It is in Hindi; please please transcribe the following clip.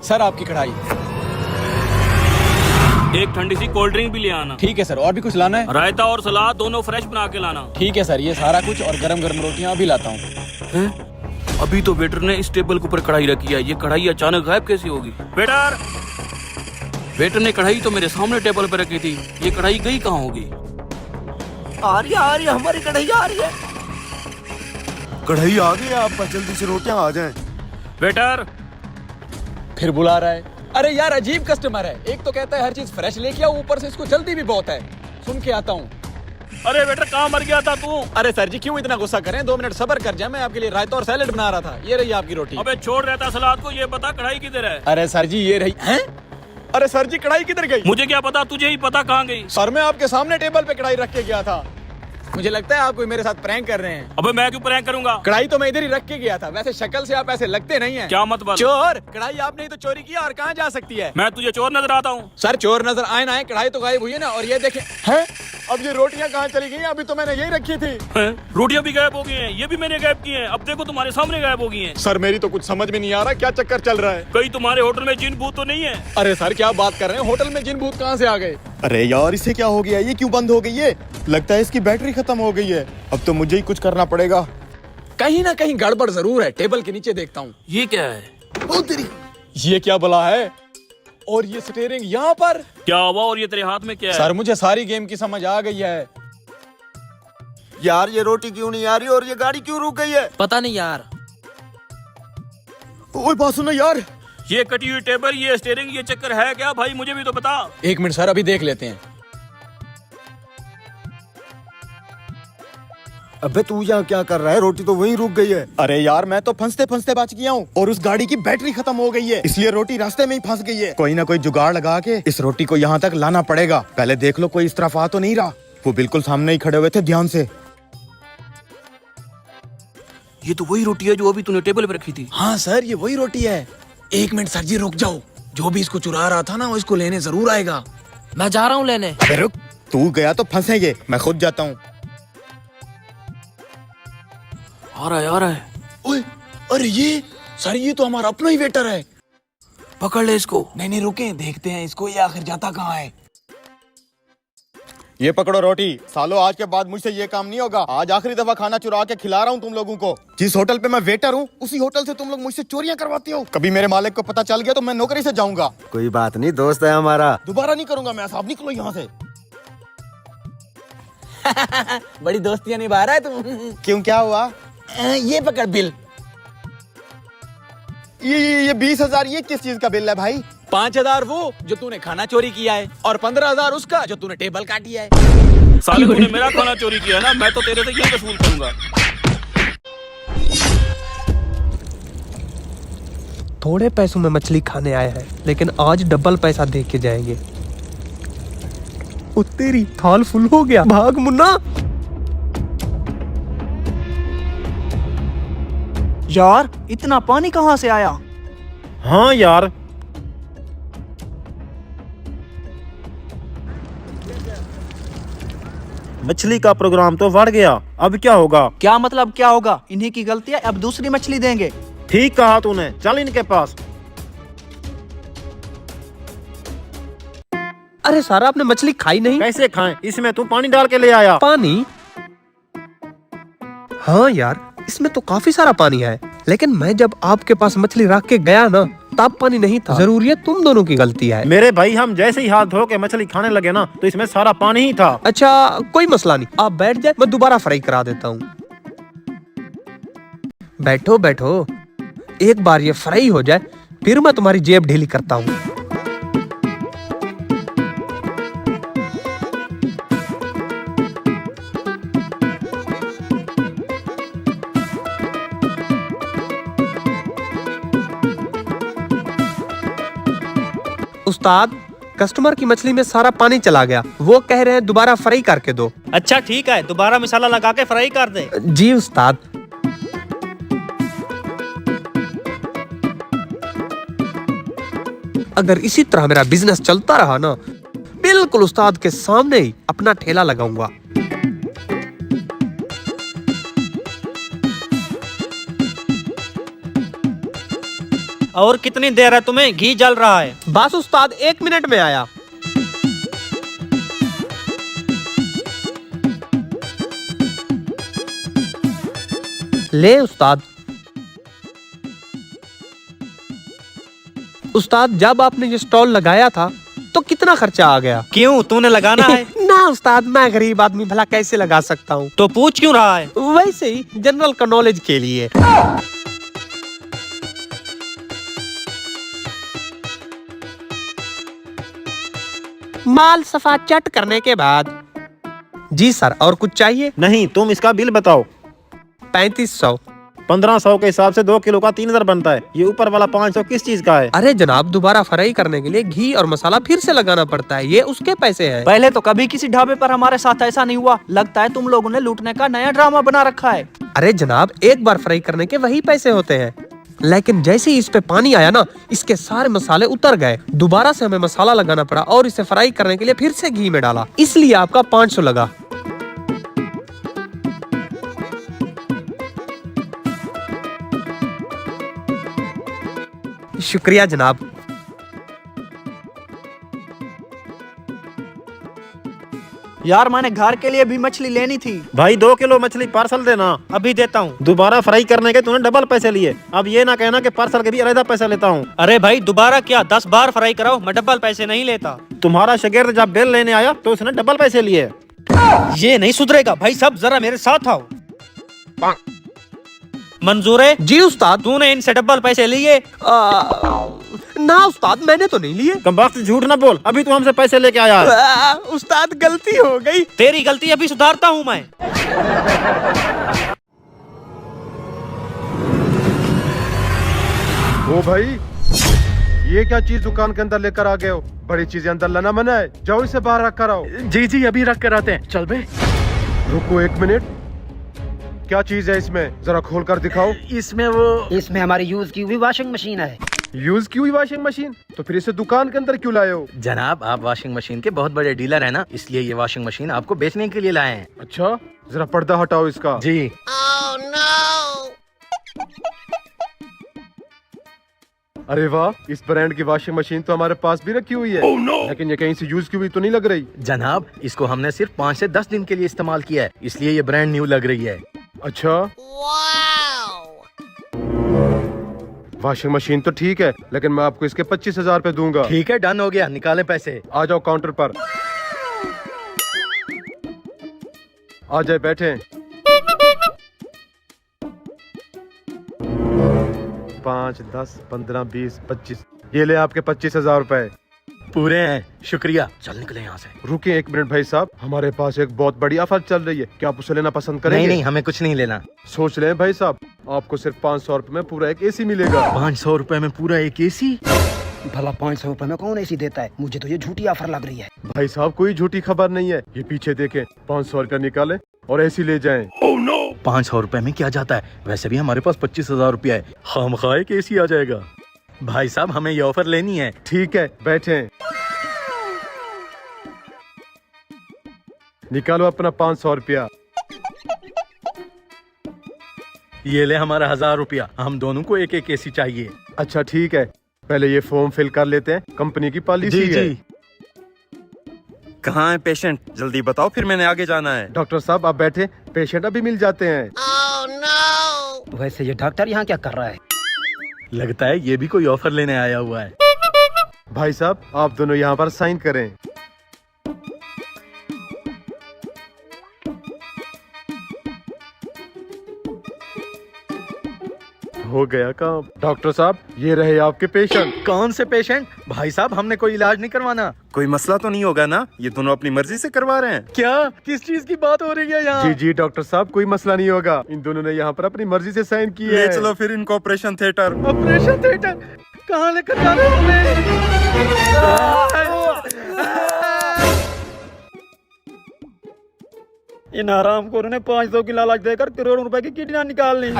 सर आपकी कढ़ाई। एक ठंडी सी कोल्ड ड्रिंक भी ले आना। ठीक है सर, और भी कुछ लाना है? रायता और सलाद दोनों फ्रेश बना के लाना। ठीक है सर, ये सारा कुछ और गरम गरम रोटियां भी लाता हूँ। अभी तो वेटर ने इस टेबल के ऊपर कढ़ाई रखी है, ये कढ़ाई अचानक गायब कैसे होगी? वेटर! वेटर ने कढ़ाई तो मेरे सामने टेबल पर रखी थी, ये कढ़ाई गई कहाँ होगी? आ रही है, हमारी कढ़ाई आ रही है। कढ़ाई आ गई, आप बस जल्दी से रोटियां आ जाएं। वेटर! फिर बुला रहा है। अरे यार अजीब कस्टमर है, एक तो कहता है हर चीज फ्रेश लेके आओ, ऊपर से इसको जल्दी भी बहुत है। सुन के आता हूँ। अरे वेटर, कहाँ मर गया था तू? अरे सर जी क्यों इतना गुस्सा करें, 2 मिनट सब्र कर जाए, मैं आपके लिए रायता और सैलेड बना रहा था। ये रही आपकी रोटी। अबे छोड़ रहता सलाद को, ये बता कढ़ाई किधर है? अरे सर जी ये रही। हैं? अरे सर जी कढ़ाई किधर गई? मुझे क्या पता, तुझे ही पता कहाँ गई। सर मैं आपके सामने टेबल पे कढ़ाई रख के गया था। मुझे लगता है आप कोई मेरे साथ प्रैंक कर रहे हैं। अबे मैं क्यों प्रैंक करूंगा? कढ़ाई तो मैं इधर ही रख के गया था, वैसे शक्ल से आप ऐसे लगते नहीं हैं। क्या मतलब? चोर! कढ़ाई आपने ही तो चोरी किया और कहाँ जा सकती है? मैं तुझे चोर नजर आता हूँ? सर चोर नजर आए ना आए, कढ़ाई तो गायब हुई है ना। और ये देखें। हैं? अब ये रोटियां कहाँ चली गई? अभी तो मैंने यही रखी थी। रोटियां भी गायब हो गई हैं, ये भी मैंने गायब की हैं। अब देखो तुम्हारे सामने गायब हो गई हैं। सर मेरी तो कुछ समझ में नहीं आ रहा, क्या चक्कर चल रहा है? कहीं तुम्हारे होटल में जिन भूत तो नहीं है? अरे सर क्या बात कर रहे हैं, होटल में जिन भूत कहाँ से आ गए? अरे यार इसे क्या हो गया, ये क्यों बंद हो गई है? लगता है इसकी बैटरी खत्म हो गई है। अब तो मुझे ही कुछ करना पड़ेगा। कहीं ना कहीं गड़बड़ जरूर है, टेबल के नीचे देखता हूँ। ये क्या है? ओ तेरी, ये क्या बला है? और ये स्टीयरिंग यहाँ पर क्या हुआ? और ये तेरे हाथ में क्या है? सर मुझे सारी गेम की समझ आ गई है। यार ये रोटी क्यों नहीं आ रही और ये गाड़ी क्यों रुक गई है? पता नहीं यार। ओए बात सुनो यार। ये कटी हुई टेबल, ये स्टीयरिंग, ये चक्कर है क्या भाई? मुझे भी तो बता। 1 मिनट सर, अभी देख लेते हैं। अबे तू यहाँ क्या कर रहा है? रोटी तो वहीं रुक गई है। अरे यार मैं तो फंसते फंसते बच गया हूँ और उस गाड़ी की बैटरी खत्म हो गई है, इसलिए रोटी रास्ते में ही फंस गई है। कोई ना कोई जुगाड़ लगा के इस रोटी को यहाँ तक लाना पड़ेगा। पहले देख लो कोई इस तरफ आ तो नहीं रहा। वो बिल्कुल सामने ही खड़े हुए थे, ध्यान से। ये तो वही रोटी है जो अभी तूने टेबल पे रखी थी। हाँ सर ये वही रोटी है। 1 मिनट सर जी रुक जाओ, जो भी इसको चुरा रहा था ना वो इसको लेने जरूर आएगा। मैं जा रहा हूँ लेने। अबे रुक, तू गया तो फंसेंगे, मैं खुद जाता हूँ। आ रहा है। ओए, अरे ये सर ये तो हमारा अपना ही वेटर है। पकड़ ले इसको। नहीं रुके, देखते हैं इसको, ये आखिर जाता कहाँ है। ये पकड़ो रोटी। सालों आज के बाद मुझसे ये काम नहीं होगा। आज आखिरी दफा खाना चुरा के खिला रहा हूँ तुम लोगों को। जिस होटल पे मैं वेटर हूँ उसी होटल से तुम लोग मुझसे चोरियां करवाती हो। कभी मेरे मालिक को पता चल गया तो मैं नौकरी से जाऊंगा। कोई बात नहीं, दोस्त है हमारा। दोबारा नहीं करूंगा मैं। साहब निकलो यहाँ से। बड़ी दोस्तियां निभा रहा है तुम। क्यों, क्या हुआ? ये पकड़ बिल। ये 20,000 ये किस चीज का बिल है भाई? 5,000 वो जो तूने खाना चोरी किया है और 15,000 उसका जो तूने टेबल काटी है। साले तूने मेरा खाना चोरी किया ना, मैं तो तेरे से यही वसूल करूंगा। थोड़े पैसों में मछली खाने आया है, लेकिन आज डबल पैसा दे के जाएंगे। ओ तेरी, थाल फुल हो गया। भाग मुन्ना। यार इतना पानी कहाँ से आया? हाँ यार, मछली का प्रोग्राम तो बढ़ गया। अब क्या होगा? क्या मतलब क्या होगा? इन्हीं की गलती है, अब दूसरी मछली देंगे। ठीक कहा तूने, चल इनके पास। अरे सारा आपने मछली खाई नहीं? कैसे खाएं? इसमें तू पानी डाल के ले आया। पानी? हाँ यार, इसमें तो काफी सारा पानी है, लेकिन मैं जब आपके पास मछली रख के गया ना तब पानी नहीं था। जरूर ये तुम दोनों की गलती है। मेरे भाई, हम जैसे ही हाथ धो के मछली खाने लगे ना तो इसमें सारा पानी ही था। अच्छा कोई मसला नहीं, आप बैठ जाए, मैं दोबारा फ्राई करा देता हूँ। बैठो बैठो, एक बार ये फ्राई हो जाए फिर मैं तुम्हारी जेब ढीली करता हूँ। उस्ताद, कस्टमर की मछली में सारा पानी चला गया, वो कह रहे हैं दोबारा फ्राई करके दो। अच्छा ठीक है, दोबारा मसाला लगा के फ्राई कर दे। जी उस्ताद। अगर इसी तरह मेरा बिजनेस चलता रहा ना, बिल्कुल उस्ताद के सामने ही अपना ठेला लगाऊंगा। और कितनी देर है तुम्हें? घी जल रहा है। बस उस्ताद 1 मिनट में आया। ले उस्ताद। उस्ताद जब आपने ये स्टॉल लगाया था तो कितना खर्चा आ गया? क्यों, तूने लगाना है? ना उस्ताद, मैं गरीब आदमी, भला कैसे लगा सकता हूँ? तो पूछ क्यों रहा है? वैसे ही जनरल का नॉलेज के लिए। माल सफा चट करने के बाद। जी सर, और कुछ चाहिए? नहीं, तुम इसका बिल बताओ। 3500। 1500 के हिसाब से 2 किलो का 3000 बनता है। ये ऊपर वाला 500 किस चीज का है? अरे जनाब, दोबारा फ्राई करने के लिए घी और मसाला फिर से लगाना पड़ता है, ये उसके पैसे हैं। पहले तो कभी किसी ढाबे पर हमारे साथ ऐसा नहीं हुआ। लगता है तुम लोगों ने लूटने का नया ड्रामा बना रखा है। अरे जनाब, एक बार फ्राई करने के वही पैसे होते हैं, लेकिन जैसे ही इस पे पानी आया ना, इसके सारे मसाले उतर गए। दोबारा से हमें मसाला लगाना पड़ा और इसे फ्राई करने के लिए फिर से घी में डाला, इसलिए आपका 500 लगा। शुक्रिया जनाब। यार, मैंने घर के लिए भी मछली लेनी थी। भाई 2 किलो मछली पार्सल देना। अभी देता हूँ। दोबारा फ्राई करने के तूने डबल पैसे लिए। अब ये ना कहना कि पार्सल के भी अलग पैसा लेता हूँ। अरे भाई, दोबारा क्या, 10 बार फ्राई कराओ, मैं डबल पैसे नहीं लेता। तुम्हारा शागिर्द जब बिल लेने आया तो उसने डबल पैसे लिए। ये नहीं सुधरेगा भाई साहब, जरा मेरे साथ आओ। मंजूर है? जी उस्ताद। तूने इनसे डबल पैसे लिए? ना उस्ताद, मैंने तो नहीं लिए। कम वक्त झूठ ना बोल, अभी तू हमसे पैसे लेके आया है। उस्ताद, गलती हो गई। तेरी गलती अभी सुधारता हूँ मैं। ओ भाई, ये क्या चीज दुकान के अंदर लेकर आ गए हो? बड़ी चीजें अंदर लाना मना है, जाओ इसे बाहर रख कर आओ। जी जी, अभी रख कर आते हैं। चल बे। रुको 1 मिनट, क्या चीज है इसमें? जरा खोल कर दिखाओ। इसमें हमारी यूज की हुई वॉशिंग मशीन है। यूज की हुई वॉशिंग मशीन? तो फिर इसे दुकान के अंदर क्यों लाए हो? जनाब, आप वॉशिंग मशीन के बहुत बड़े डीलर हैं ना, इसलिए ये वॉशिंग मशीन आपको बेचने के लिए लाए हैं। अच्छा, जरा पर्दा हटाओ इसका। जी। अरे वाह, इस ब्रांड की वॉशिंग मशीन तो हमारे पास भी रखी हुई है। लेकिन ये कहीं से यूज की हुई तो नहीं लग रही। जनाब, इसको हमने सिर्फ 5 से 10 दिन के लिए इस्तेमाल किया है, इसलिए ये ब्रांड न्यू लग रही है। अच्छा, वॉशिंग मशीन तो ठीक है, लेकिन मैं आपको इसके 25,000 रुपए दूंगा। ठीक है, डन हो गया, निकाले पैसे। आ जाओ काउंटर पर। आ जाए, बैठे। 5, 10, 15, 20, 25। ये ले आपके 25,000 रुपए। पूरे हैं, शुक्रिया। चल निकले यहाँ से। रुकिए 1 मिनट भाई साहब, हमारे पास एक बहुत बड़ी ऑफर चल रही है, क्या आप उसे लेना पसंद करेंगे? नहीं नहीं, हमें कुछ नहीं लेना। सोच लें भाई साहब, आपको सिर्फ 500 रुपए में पूरा एक एसी मिलेगा। 500 रुपए में पूरा एक एसी? भला 500 रुपए में कौन एसी देता है? मुझे तो ये झूठी ऑफर लग रही है। भाई साहब, कोई झूठी खबर नहीं है, ये पीछे देखें। 500 रुपया निकाले और एसी ले जाएं। 500 रुपए में क्या जाता है? वैसे भी हमारे पास 25,000 रुपया है, खामखा एक एसी आ जाएगा। भाई साहब, हमें ये ऑफर लेनी है। ठीक है, बैठे। निकालो अपना 500 रुपया। ये ले हमारा 1000 रुपया। हम दोनों को एक एक एसी चाहिए। अच्छा ठीक है, पहले ये फॉर्म फिल कर लेते हैं, कंपनी की पॉलिसी है। कहाँ है पेशेंट? जल्दी बताओ, फिर मैंने आगे जाना है। डॉक्टर साहब आप बैठे, पेशेंट अभी मिल जाते हैं। वैसे ये डॉक्टर यहाँ क्या कर रहा है? लगता है ये भी कोई ऑफर लेने आया हुआ है। भाई साहब, आप दोनों यहाँ पर साइन करें। हो गया काम। डॉक्टर साहब, ये रहे आपके पेशेंट। कौन से पेशेंट? भाई साहब, हमने कोई इलाज नहीं करवाना। कोई मसला तो नहीं होगा ना? ये दोनों अपनी मर्जी से करवा रहे हैं। क्या? किस चीज की बात हो रही है यहाँ? जी जी डॉक्टर साहब, कोई मसला नहीं होगा। इन दोनों ने यहाँ पर अपनी मर्जी से साइन किए ले हैं। चलो फिर इनको ऑपरेशन थिएटर। Operation theatre? कहाँ लेकर जा रहे हो हमें? इन हरामखोरों ने 500 की लालच देकर करोड़ों रुपए की किडनी निकाल ली।